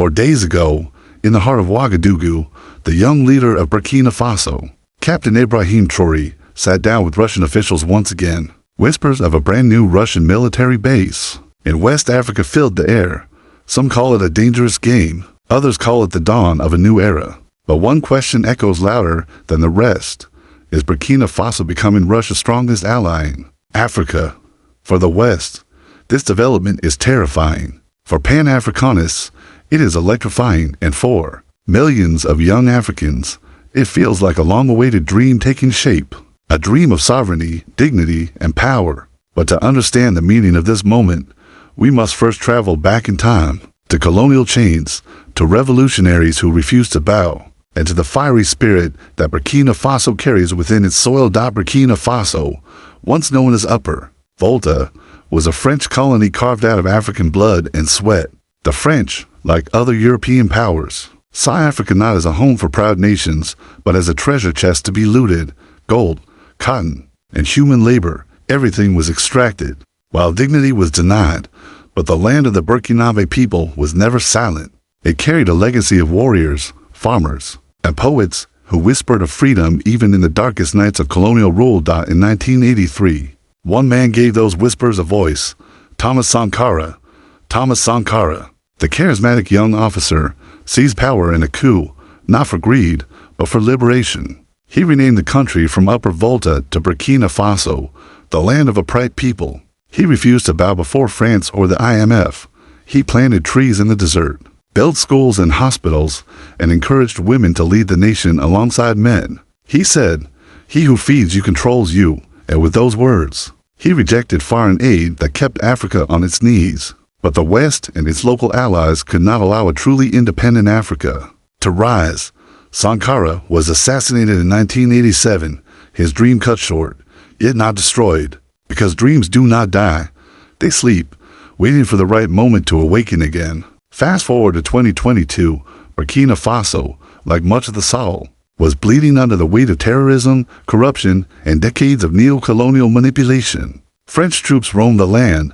Or days ago, in the heart of Ouagadougou, the young leader of Burkina Faso, Captain Ibrahim Traoré, sat down with Russian officials once again. Whispers of a brand new Russian military base in West Africa filled the air. Some call it a dangerous game, others call it the dawn of a new era. But one question echoes louder than the rest. Is Burkina Faso becoming Russia's strongest ally? Africa. For the West, this development is terrifying. For Pan-Africanists, it is electrifying, and for millions of young Africans, it feels like a long-awaited dream taking shape. A dream of sovereignty, dignity, and power. But to understand the meaning of this moment, we must first travel back in time, to colonial chains, to revolutionaries who refused to bow, and to the fiery spirit that Burkina Faso carries within its soil. Burkina Faso, once known as Upper Volta, was a French colony carved out of African blood and sweat. The French, like other European powers, saw Africa not as a home for proud nations, but as a treasure chest to be looted. Gold, cotton, and human labor, everything was extracted, while dignity was denied. But the land of the Burkinabe people was never silent. It carried a legacy of warriors, farmers, and poets who whispered of freedom even in the darkest nights of colonial rule. In 1983, one man gave those whispers a voice, Thomas Sankara. Thomas Sankara, the charismatic young officer, seized power in a coup, not for greed, but for liberation. He renamed the country from Upper Volta to Burkina Faso, the land of a upright people. He refused to bow before France or the IMF. He planted trees in the desert, built schools and hospitals, and encouraged women to lead the nation alongside men. He said, "He who feeds you controls you," and with those words, he rejected foreign aid that kept Africa on its knees. But the West and its local allies could not allow a truly independent Africa to rise. Sankara was assassinated in 1987, his dream cut short, yet not destroyed. Because dreams do not die. They sleep, waiting for the right moment to awaken again. Fast forward to 2022, Burkina Faso, like much of the Sahel, was bleeding under the weight of terrorism, corruption, and decades of neo-colonial manipulation. French troops roamed the land,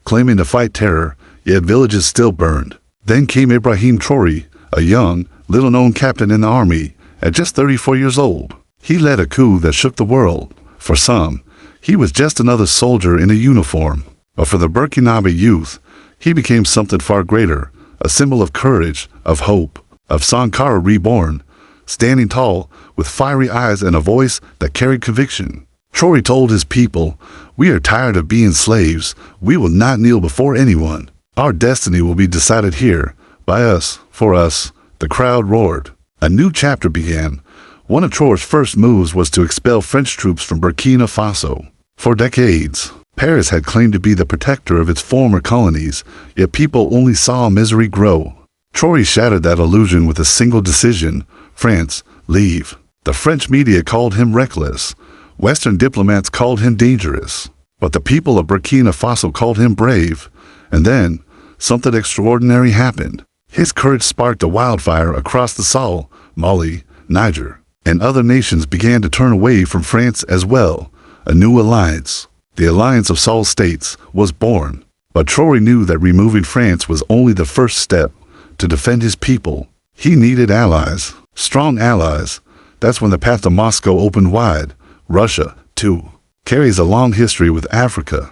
claiming to fight terror, yet villages still burned. Then came Ibrahim Traoré, a young, little-known captain in the army, at just 34 years old. He led a coup that shook the world. For some, he was just another soldier in a uniform. But for the Burkinabe youth, he became something far greater, a symbol of courage, of hope, of Sankara reborn, standing tall, with fiery eyes and a voice that carried conviction. Traoré told his people, "We are tired of being slaves. We will not kneel before anyone. Our destiny will be decided here, by us, for us." The crowd roared. A new chapter began. One of Traoré's first moves was to expel French troops from Burkina Faso. For decades, Paris had claimed to be the protector of its former colonies, yet people only saw misery grow. Traoré shattered that illusion with a single decision: France, leave. The French media called him reckless. Western diplomats called him dangerous. But the people of Burkina Faso called him brave. And then, something extraordinary happened. His courage sparked a wildfire across the Sahel. Mali, Niger, and other nations began to turn away from France as well. A new alliance, the Alliance of Sahel States, was born. But Traoré knew that removing France was only the first step. To defend his people, he needed allies, strong allies. That's when the path to Moscow opened wide. Russia, too, carries a long history with Africa.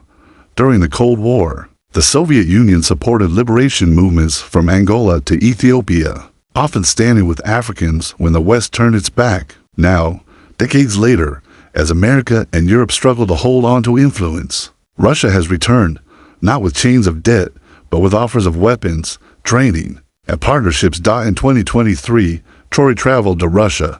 During the Cold War, the Soviet Union supported liberation movements from Angola to Ethiopia, often standing with Africans when the West turned its back. Now, decades later, as America and Europe struggle to hold on to influence, Russia has returned, not with chains of debt, but with offers of weapons, training, and partnerships. In 2023, Traoré traveled to Russia.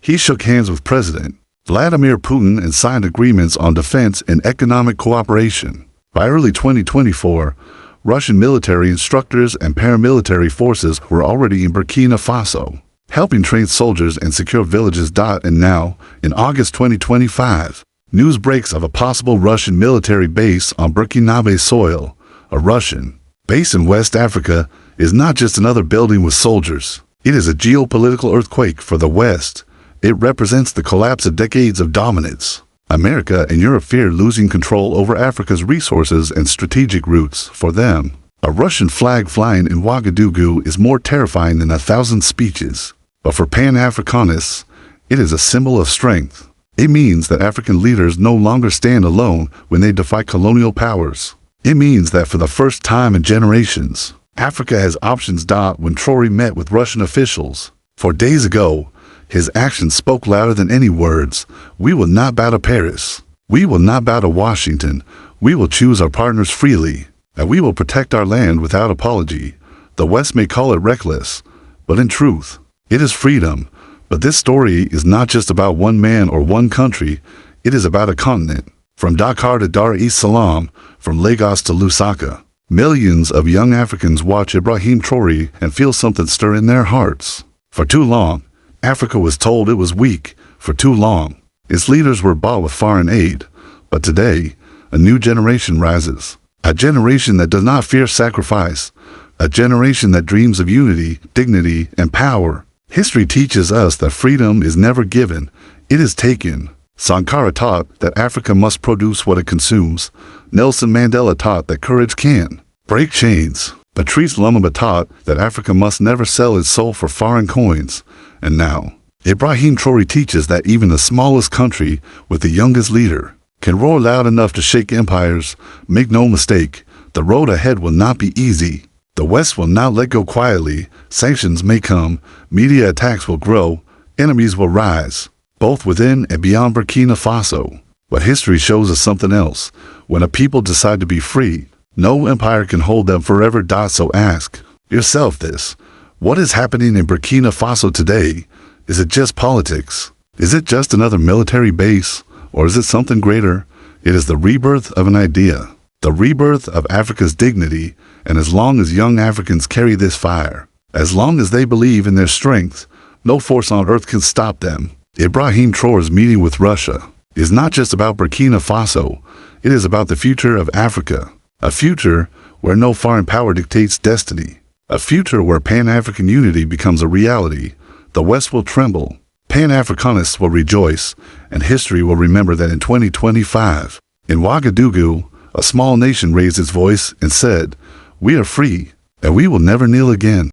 He shook hands with President Vladimir Putin and signed agreements on defense and economic cooperation. By early 2024, Russian military instructors and paramilitary forces were already in Burkina Faso, helping train soldiers and secure villages. And now, in August 2025, news breaks of a possible Russian military base on Burkinabe soil. A Russian base in West Africa is not just another building with soldiers. It is a geopolitical earthquake for the West. It represents the collapse of decades of dominance. America and Europe fear losing control over Africa's resources and strategic routes. For them, A Russian flag flying in Ouagadougou is more terrifying than 1,000 speeches. But for Pan-Africanists, it is a symbol of strength. It means that African leaders no longer stand alone when they defy colonial powers. It means that for the first time in generations, Africa has options. When Traoré met with Russian officials 4 days ago, his actions spoke louder than any words. We will not bow to Paris. We will not bow to Washington. We will choose our partners freely, and we will protect our land without apology. The West may call it reckless, but in truth, it is freedom. But this story is not just about one man or one country. It is about a continent. From Dakar to Dar es Salaam, from Lagos to Lusaka, millions of young Africans watch Ibrahim Traoré and feel something stir in their hearts. For too long, Africa was told it was weak. For too long, its leaders were bought with foreign aid. But today, a new generation rises. A generation that does not fear sacrifice. A generation that dreams of unity, dignity, and power. History teaches us that freedom is never given, it is taken. Sankara taught that Africa must produce what it consumes. Nelson Mandela taught that courage can break chains. Patrice Lumumba taught that Africa must never sell its soul for foreign coins. And now, Ibrahim Traoré teaches that even the smallest country with the youngest leader can roar loud enough to shake empires. Make no mistake, the road ahead will not be easy. The West will not let go quietly. Sanctions may come, media attacks will grow, enemies will rise, both within and beyond Burkina Faso. But history shows us something else. When a people decide to be free, no empire can hold them forever. So ask yourself this: what is happening in Burkina Faso today? Is it just politics? Is it just another military base? Or is it something greater? It is the rebirth of an idea, the rebirth of Africa's dignity. And as long as young Africans carry this fire, as long as they believe in their strength, no force on earth can stop them. Ibrahim Traoré's meeting with Russia is not just about Burkina Faso. It is about the future of Africa, a future where no foreign power dictates destiny, a future where Pan-African unity becomes a reality. The West will tremble, Pan-Africanists will rejoice, and history will remember that in 2025, in Ouagadougou, a small nation raised its voice and said, "We are free, and we will never kneel again."